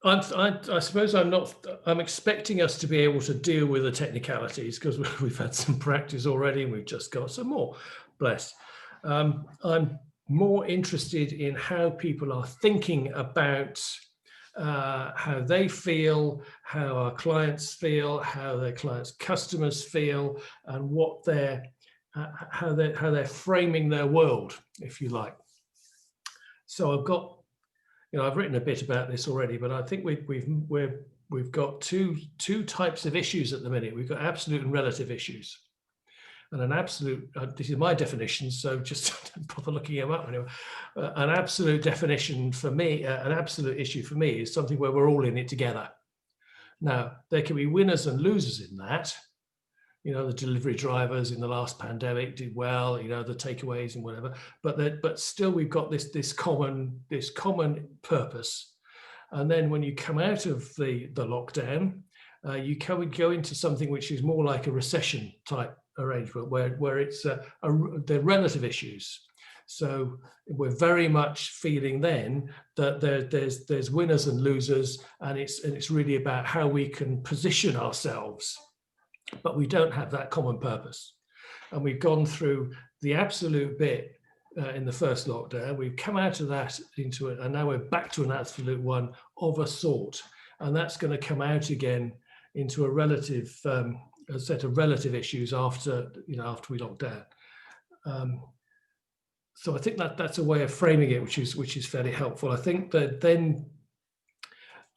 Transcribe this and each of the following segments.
I suppose I'm expecting us to be able to deal with the technicalities because we've had some practice already and we've just got some more. Bless. I'm more interested in how people are thinking about how they feel, how our clients feel, how their clients' customers feel, and what how they're framing their world, if you like. So I've written a bit about this already, but I think we've got two types of issues at the minute. We've got absolute and relative issues. And an absolute, this is my definition, so just don't bother looking them up anyway. An absolute definition for me, an absolute issue for me is something where we're all in it together. Now, there can be winners and losers in that. The delivery drivers in the last pandemic did well, the takeaways and whatever, but still we've got this common purpose. And then when you come out of the lockdown, you go into something which is more like a recession type arrangement where it's the relative issues. So we're very much feeling then that there's winners and losers, and it's really about how we can position ourselves. But we don't have that common purpose. And we've gone through the absolute bit in the first lockdown. We've come out of that into it, and now we're back to an absolute one of a sort. And that's going to come out again into a relative a set of relative issues after we lock down. So I think that's a way of framing it, which is fairly helpful. I think that then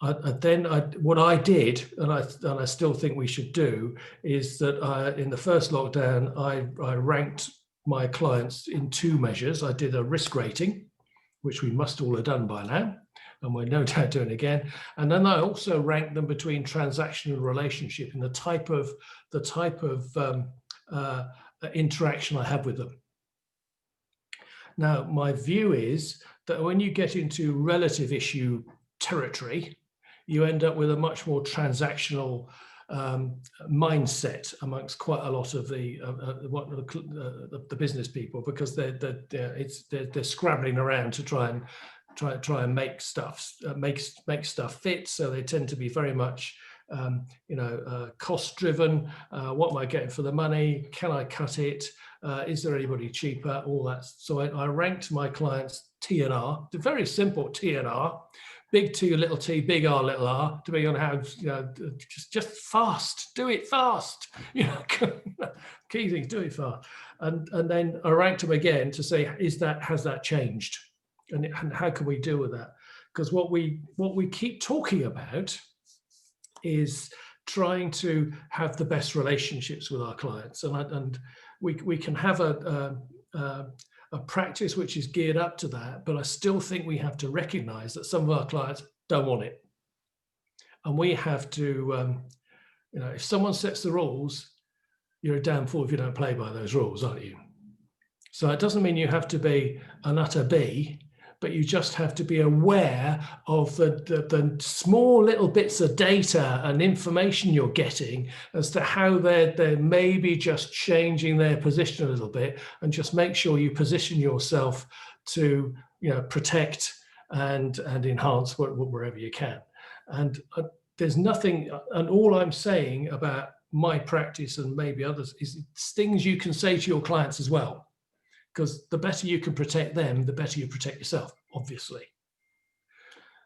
what I did, and I still think we should do, is that in the first lockdown, I ranked my clients in two measures. I did a risk rating, which we must all have done by now, and we're no doubt doing again. And then I also ranked them between transaction and relationship and the type of interaction I have with them. Now, my view is that when you get into relative issue territory, you end up with a much more transactional mindset amongst quite a lot of the business people, because they're scrabbling around to try and make stuff fit. So they tend to be very much cost driven. What am I getting for the money? Can I cut it? Is there anybody cheaper? All that. So I ranked my clients T and R, the very simple T and R. Big T, little t, big R, little r, depending on how, just fast, do it fast. Key things, do it fast. And then I ranked them again to say, has that changed? And how can we deal with that? Because what we keep talking about is trying to have the best relationships with our clients. And we can have a practice which is geared up to that, but I still think we have to recognize that some of our clients don't want it. And we have to, if someone sets the rules, you're a damn fool if you don't play by those rules, aren't you? So it doesn't mean you have to be an utter B, but you just have to be aware of the small little bits of data and information you're getting as to how they're maybe just changing their position a little bit, and just make sure you position yourself to protect and enhance wherever you can. And there's nothing, and all I'm saying about my practice and maybe others is things you can say to your clients as well. Because the better you can protect them, the better you protect yourself, obviously.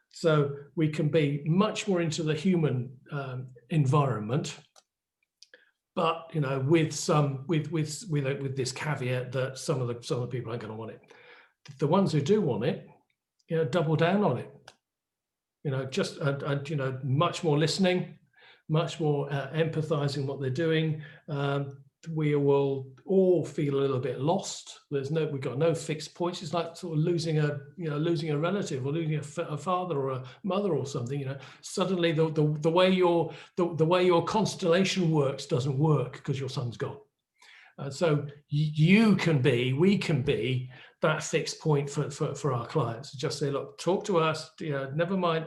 So we can be much more into the human environment, but with this caveat that some of the people aren't going to want it. The ones who do want it, double down on it. Much more listening, much more empathizing what they're doing. We will all feel a little bit lost. We've got no fixed points. It's like sort of losing a relative, or losing a father or a mother or something. Suddenly the way your constellation works doesn't work because your son's gone. So we can be that fixed point for our clients. Just say, look, talk to us. Never mind.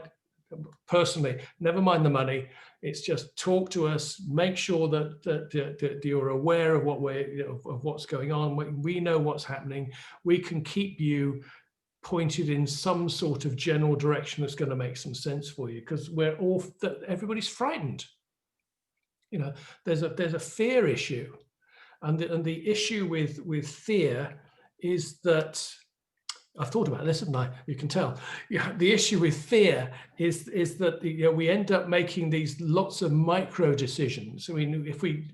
Personally, never mind the money. It's just talk to us. Make sure that you're aware of of what's going on. We know what's happening. We can keep you pointed in some sort of general direction that's going to make some sense for you, because everybody's frightened. You know, there's a fear issue, and the issue with fear is that, I've thought about this, haven't I? You can tell. Yeah, the issue with fear is that we end up making these lots of micro decisions. I mean, if we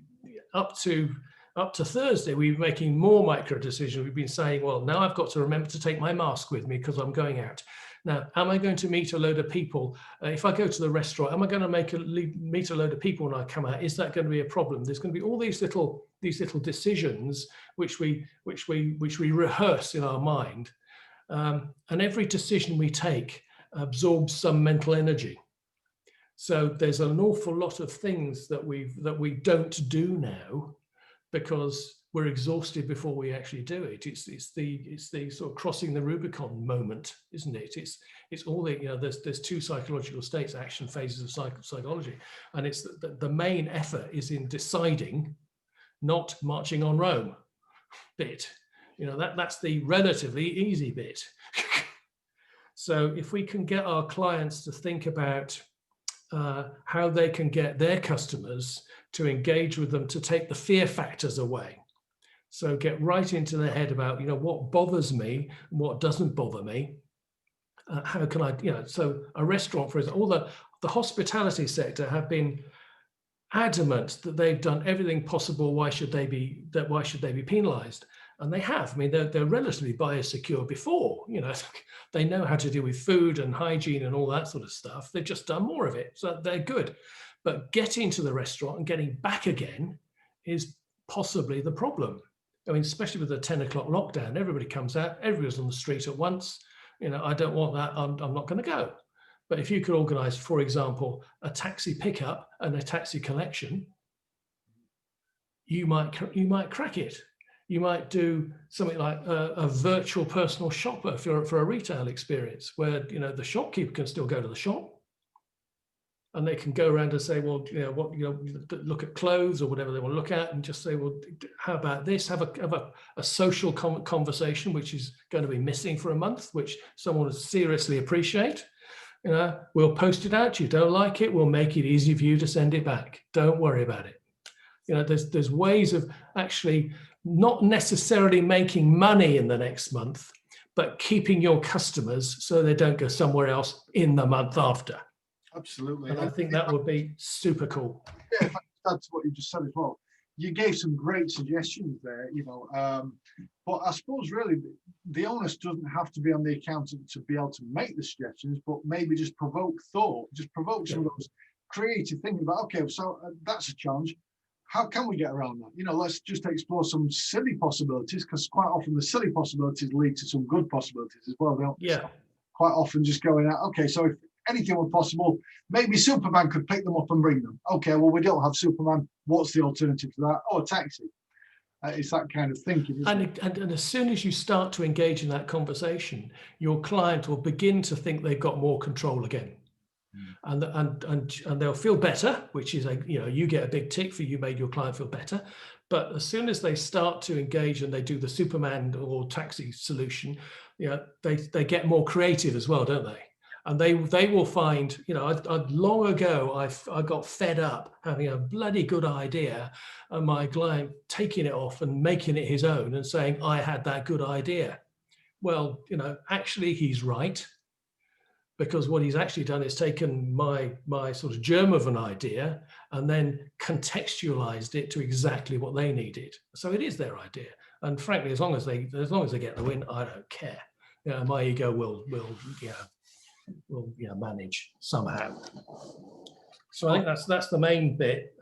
up to Thursday, we were making more micro decisions. We've been saying, well, now I've got to remember to take my mask with me because I'm going out. Now, am I going to meet a load of people? If I go to the restaurant, am I going to meet a load of people when I come out? Is that going to be a problem? There's going to be all these little decisions which we rehearse in our mind. And every decision we take absorbs some mental energy. So there's an awful lot of things that we don't do now because we're exhausted before we actually do it. It's the sort of crossing the Rubicon moment, isn't it? It's all the, there's two psychological states, action phases of psychology, and it's the main effort is in deciding, not marching on Rome bit. That's the relatively easy bit. So if we can get our clients to think about how they can get their customers to engage with them, to take the fear factors away. So get right into their head about, what bothers me and what doesn't bother me. How can I, so a restaurant, for example, all the hospitality sector have been adamant that they've done everything possible. Why should they be penalized? And they have. I mean, they're relatively biosecure before, they know how to deal with food and hygiene and all that sort of stuff. They've just done more of it. So they're good. But getting to the restaurant and getting back again is possibly the problem. I mean, especially with the 10 o'clock lockdown, everybody comes out, everybody's on the street at once. I don't want that. I'm not going to go. But if you could organize, for example, a taxi pickup and a taxi collection, you might crack it. You might do something like a virtual personal shopper for a retail experience where, the shopkeeper can still go to the shop and they can go around and say, well, look at clothes or whatever they want to look at, and just say, well, how about this? Have a social conversation, which is going to be missing for a month, which someone would seriously appreciate. We'll post it out. You don't like it, we'll make it easy for you to send it back. Don't worry about it. There's ways of actually not necessarily making money in the next month, but keeping your customers so they don't go somewhere else in the month after. Absolutely. And I think that would be super cool. Yeah, if I add to what you just said as well, you gave some great suggestions there, but I suppose really the onus doesn't have to be on the accountant to be able to make the suggestions, but maybe just provoke thought, just provoke some of those creative thinking about, okay, so that's a challenge. How can we get around that? Let's just explore some silly possibilities, because quite often the silly possibilities lead to some good possibilities as well. Quite often just going out, okay, so if anything were possible, maybe Superman could pick them up and bring them. Okay, well, we don't have Superman. What's the alternative to that? Oh, a taxi. It's that kind of thinking, isn't it? And as soon as you start to engage in that conversation, your client will begin to think they've got more control again. And they'll feel better, which is you get a big tick for you made your client feel better. But as soon as they start to engage and they do the Superman or taxi solution, they get more creative as well, don't they? And they will find, long ago I got fed up having a bloody good idea and my client taking it off and making it his own and saying I had that good idea. Well, actually he's right. Because what he's actually done is taken my sort of germ of an idea and then contextualized it to exactly what they needed. So it is their idea. And frankly, as long as they get the win, I don't care. My ego will manage somehow. So I think that's the main bit.